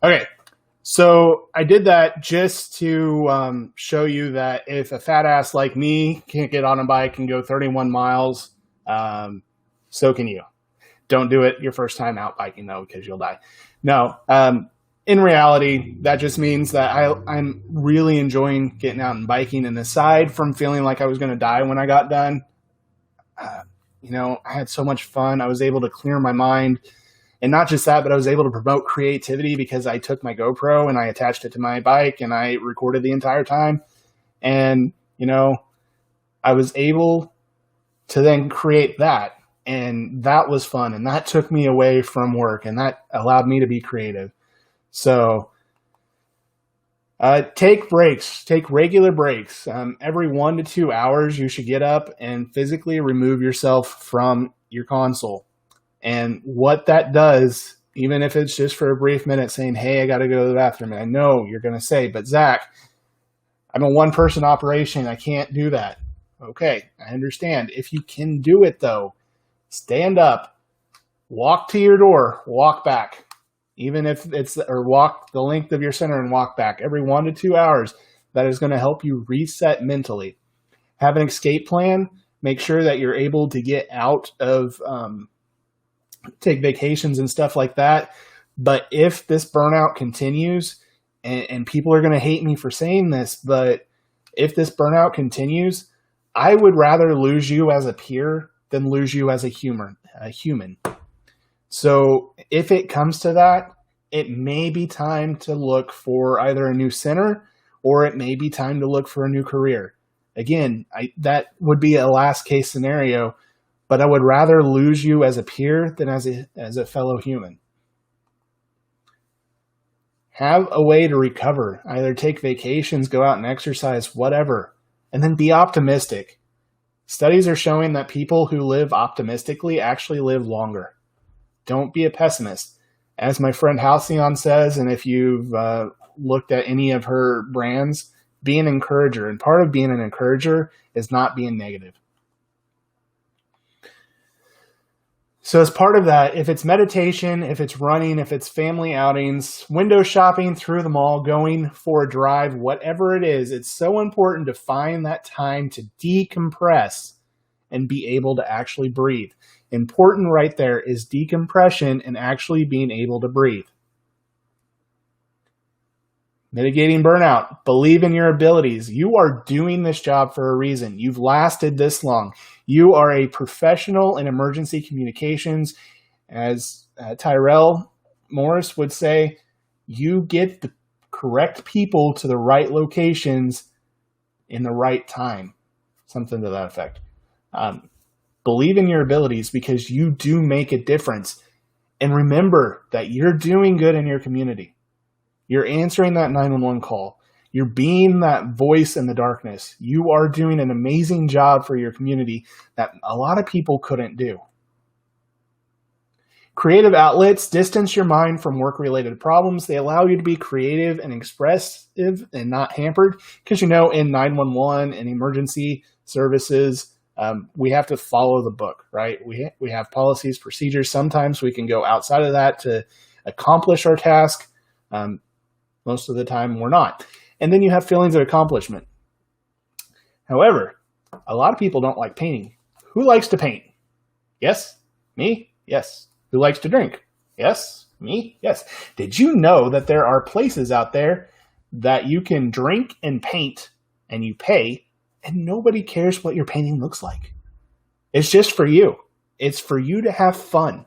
Okay. So I did that just to show you that if a fat ass like me can't get on a bike and go 31 miles, so can you. Don't do it your first time out biking, though, because you'll die. No, in reality, that just means that I'm really enjoying getting out and biking. And aside from feeling like I was going to die when I got done, I had so much fun. I was able to clear my mind. And not just that, but I was able to promote creativity because I took my GoPro and I attached it to my bike and I recorded the entire time. And, I was able to then create that. And that was fun. And that took me away from work and that allowed me to be creative. So take breaks, take regular breaks. Every 1 to 2 hours, you should get up and physically remove yourself from your console. And what that does, even if it's just for a brief minute saying, hey, I got to go to the bathroom. And I know you're going to say, but Zach, I'm a one-person operation. I can't do that. Okay, I understand. If you can do it, though, stand up, walk to your door, walk back. Even if walk the length of your center and walk back. Every 1 to 2 hours, that is going to help you reset mentally. Have an escape plan. Make sure that you're able to get out of take vacations and stuff like that. But if this burnout continues, and people are going to hate me for saying this, but if this burnout continues, I would rather lose you as a peer than lose you as a human. So if it comes to that, it may be time to look for either a new center or it may be time to look for a new career. Again, that would be a last case scenario, but I would rather lose you as a peer than as a fellow human. Have a way to recover. Either take vacations, go out and exercise, whatever, and then be optimistic. Studies are showing that people who live optimistically actually live longer. Don't be a pessimist. As my friend Halcyon says, and if you've looked at any of her brands, be an encourager. And part of being an encourager is not being negative. So as part of that, if it's meditation, if it's running, if it's family outings, window shopping through the mall, going for a drive, whatever it is, it's so important to find that time to decompress and be able to actually breathe. Important right there is decompression and actually being able to breathe. Mitigating burnout. Believe in your abilities. You are doing this job for a reason. You've lasted this long. You are a professional in emergency communications. As Tyrell Morris would say, you get the correct people to the right locations in the right time. Something to that effect. Believe in your abilities because you do make a difference. And remember that you're doing good in your community. You're answering that 911 call. You're being that voice in the darkness. You are doing an amazing job for your community that a lot of people couldn't do. Creative outlets distance your mind from work-related problems. They allow you to be creative and expressive and not hampered. Because in 911 and emergency services, we have to follow the book, right? We have policies, procedures. Sometimes we can go outside of that to accomplish our task. Most of the time we're not. And then you have feelings of accomplishment. However, a lot of people don't like painting. Who likes to paint? Yes? Me? Yes. Who likes to drink? Yes? Me? Yes. Did you know that there are places out there that you can drink and paint and you pay and nobody cares what your painting looks like? It's just for you. It's for you to have fun.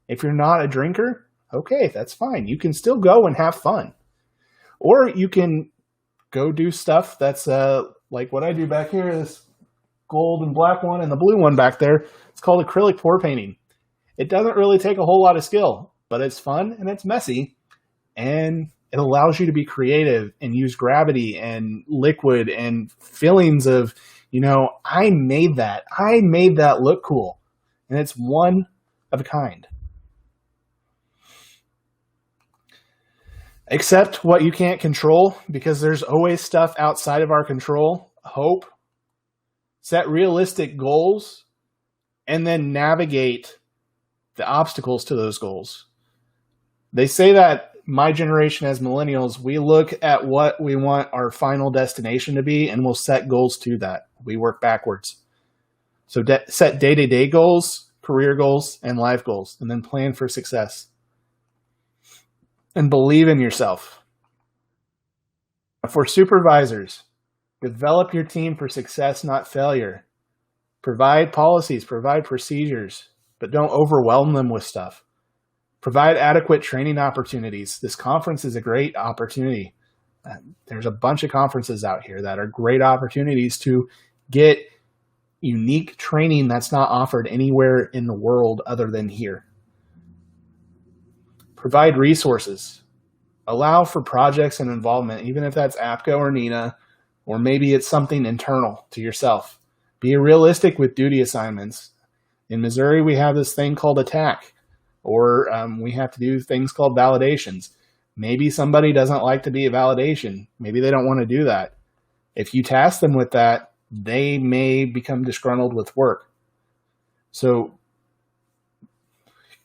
If you're not a drinker, okay, that's fine. You can still go and have fun. Or you can go do stuff that's like what I do back here, this gold and black one and the blue one back there. It's called acrylic pour painting. It doesn't really take a whole lot of skill, but it's fun and it's messy. And it allows you to be creative and use gravity and liquid and feelings of, I made that. I made that look cool. And it's one of a kind. Accept what you can't control because there's always stuff outside of our control. Hope. Set realistic goals and then navigate the obstacles to those goals. They say that my generation as millennials, we look at what we want our final destination to be, and we'll set goals to that. We work backwards. So set day-to-day goals, career goals, and life goals, and then plan for success. And believe in yourself. For supervisors, develop your team for success, not failure. Provide policies, provide procedures, but don't overwhelm them with stuff. Provide adequate training opportunities. This conference is a great opportunity. There's a bunch of conferences out here that are great opportunities to get unique training that's not offered anywhere in the world other than here. Provide resources. Allow for projects and involvement, even if that's APCO or NINA, or maybe it's something internal to yourself. Be realistic with duty assignments. In Missouri, we have this thing called attack, or we have to do things called validations. Maybe somebody doesn't like to be a validation. Maybe they don't want to do that. If you task them with that, they may become disgruntled with work. So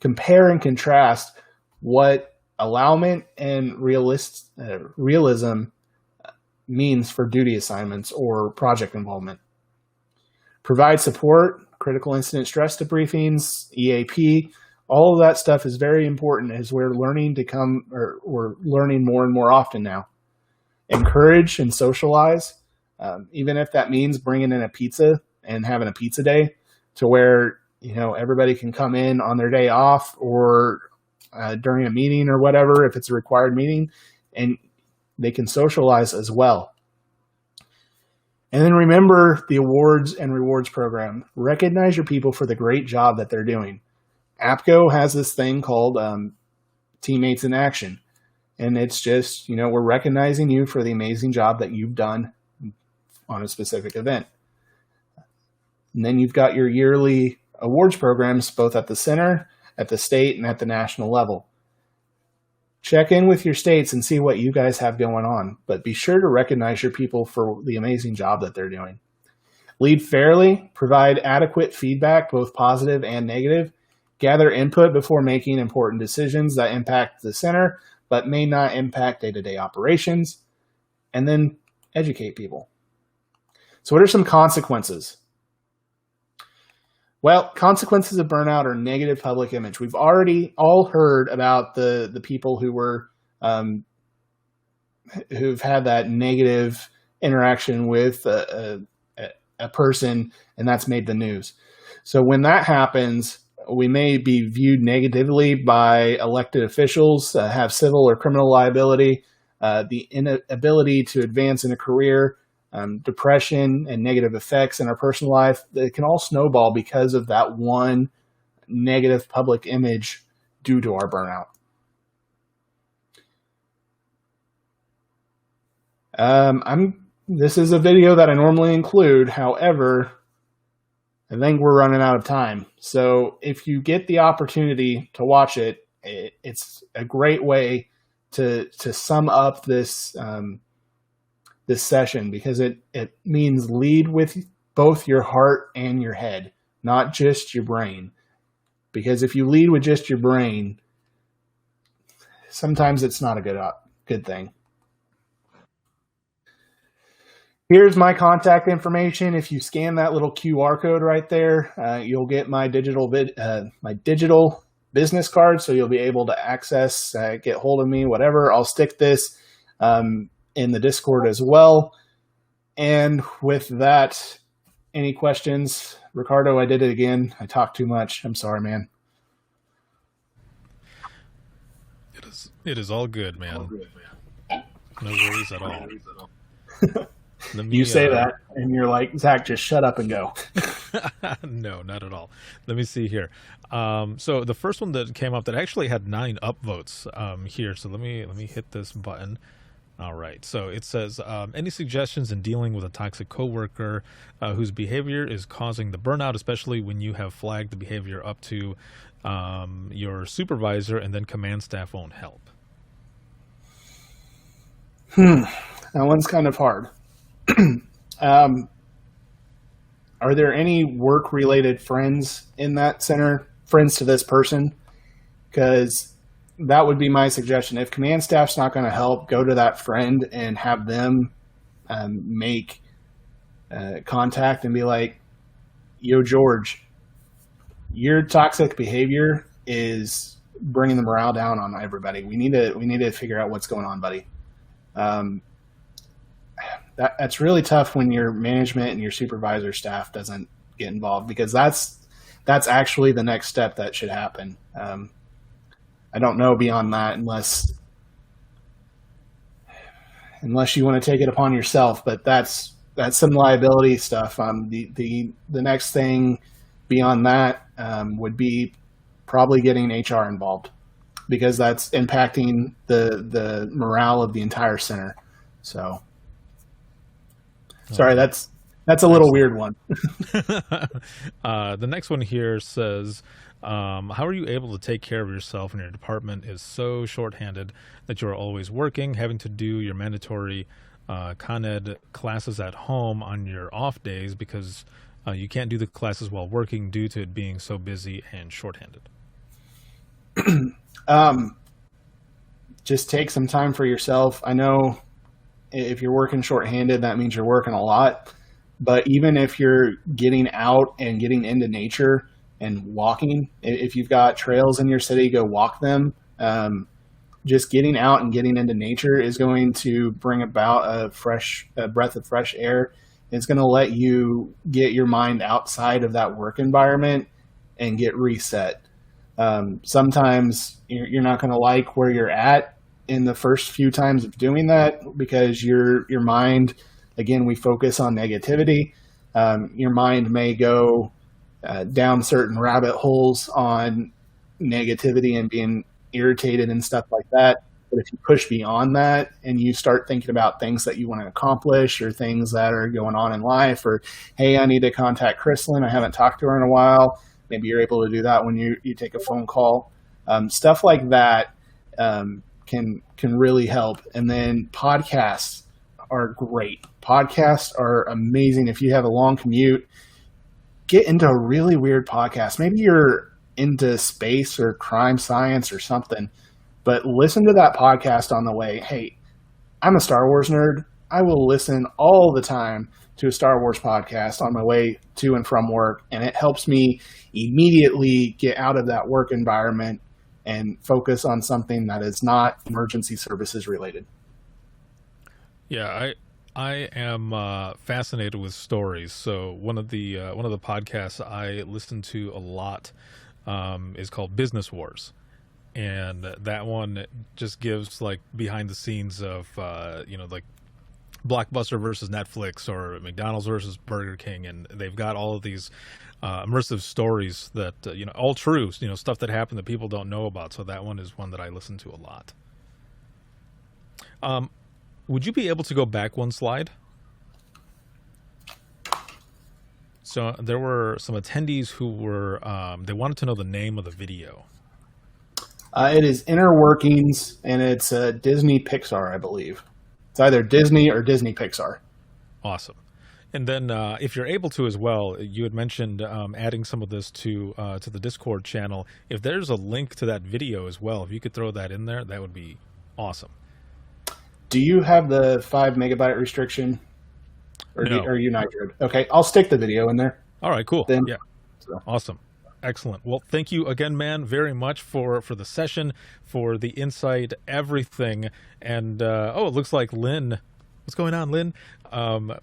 compare and contrast what allowment and realism means for duty assignments or project involvement. Provide support, critical incident stress debriefings, EAP. All of that stuff is very important as we're learning we're learning more and more often now. Encourage and socialize, even if that means bringing in a pizza and having a pizza day to where, everybody can come in on their day off or during a meeting or whatever, if it's a required meeting, and they can socialize as well. And then remember the awards and rewards program. Recognize your people for the great job that they're doing. APCO has this thing called Teammates in Action. And it's just, we're recognizing you for the amazing job that you've done on a specific event. And then you've got your yearly awards programs, both at the center, at the state, and at the national level. Check in with your states and see what you guys have going on, but be sure to recognize your people for the amazing job that they're doing. Lead fairly, provide adequate feedback, both positive and negative. Gather input before making important decisions that impact the center, but may not impact day-to-day operations. And then educate people. So what are some consequences? Well, consequences of burnout are negative public image. We've already all heard about the people who were who've had that negative interaction with a person, and that's made the news. So when that happens, we may be viewed negatively by elected officials, have civil or criminal liability, the inability to advance in a career, depression and negative effects in our personal life. They can all snowball because of that one negative public image due to our burnout. This is a video that I normally include. However, I think we're running out of time. So if you get the opportunity to watch it, it's a great way to sum up this this session, because it means lead with both your heart and your head, not just your brain. Because if you lead with just your brain, sometimes it's not a good thing. Here's my contact information. If you scan that little QR code right there, you'll get my digital business card, so you'll be able to access, get hold of me, whatever. I'll stick this in the Discord as well. And with that, any questions? Ricardo, I did it again. I talked too much. I'm sorry, man. It is all good, man. No worries at all. You say that, and you're like, Zach, just shut up and go. No, not at all. Let me see here. So the first one that came up that actually had 9 upvotes here. So let me hit this button. All right. So it says, any suggestions in dealing with a toxic coworker whose behavior is causing the burnout, especially when you have flagged the behavior up to your supervisor and then command staff won't help? That one's kind of hard. Are there any work-related friends in that center? Friends to this person? Because that would be my suggestion. If command staff's not going to help, go to that friend and have them make contact and be like, yo, George, your toxic behavior is bringing the morale down on everybody. We need to figure out what's going on, buddy. That's really tough when your management and your supervisor staff doesn't get involved, because that's actually the next step that should happen. I don't know beyond that unless you want to take it upon yourself, but that's some liability stuff. The next thing beyond that would be probably getting HR involved, because that's impacting the morale of the entire center. So, sorry, that's a little weird one. The next one here says, how are you able to take care of yourself when your department is so shorthanded that you are always working, having to do your mandatory Con Ed classes at home on your off days because you can't do the classes while working due to it being so busy and shorthanded? Just take some time for yourself. I know if you're working shorthanded, that means you're working a lot. But even if you're getting out and getting into nature and walking, if you've got trails in your city, go walk them. Just getting out and getting into nature is going to bring about a breath of fresh air. It's going to let you get your mind outside of that work environment and get reset. Sometimes you're not going to like where you're at in the first few times of doing that, because your mind, again, we focus on negativity. Your mind may go down certain rabbit holes on negativity and being irritated and stuff like that. But if you push beyond that and you start thinking about things that you want to accomplish or things that are going on in life, or, hey, I need to contact Chrislyn, I haven't talked to her in a while. Maybe you're able to do that when you take a phone call. Stuff like that can really help. And then podcasts are great. Podcasts are amazing. If you have a long commute, get into a really weird podcast. Maybe you're into space or crime science or something, but listen to that podcast on the way. Hey, I'm a Star Wars nerd. I will listen all the time to a Star Wars podcast on my way to and from work, and it helps me immediately get out of that work environment and focus on something that is not emergency services related. Yeah, I am fascinated with stories. So one of the podcasts I listen to a lot is called Business Wars, and that one just gives like behind the scenes of like Blockbuster versus Netflix or McDonald's versus Burger King, and they've got all of these immersive stories that all true, stuff that happened that people don't know about. So that one is one that I listen to a lot. Would you be able to go back one slide? So there were some attendees who were they wanted to know the name of the video. It is Inner Workings, and it's Disney Pixar, I believe. It's either Disney or Disney Pixar. Awesome. And then if you're able to as well, you had mentioned adding some of this to the Discord channel. If there's a link to that video as well, if you could throw that in there, that would be awesome. Do you have the 5 megabyte restriction? Or no. Are you Nitro? Okay, I'll stick the video in there. All right, cool. Then. Yeah, So. Awesome. Excellent. Well, thank you again, man, very much for the session, for the insight, everything. And, it looks like Lynn, what's going on, Lynn?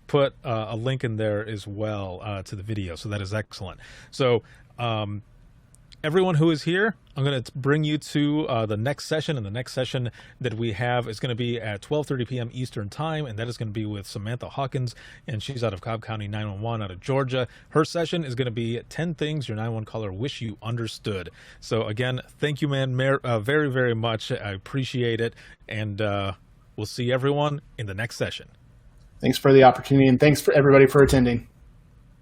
Put a link in there as well to the video. So that is excellent. So everyone who is here, I'm going to bring you to the next session. And the next session that we have is going to be at 12:30 p.m. Eastern time. And that is going to be with Samantha Hawkins. And she's out of Cobb County 911 out of Georgia. Her session is going to be 10 things your 911 caller wish you understood. So again, thank you, man, very, very much. I appreciate it. And we'll see everyone in the next session. Thanks for the opportunity, and thanks for everybody for attending.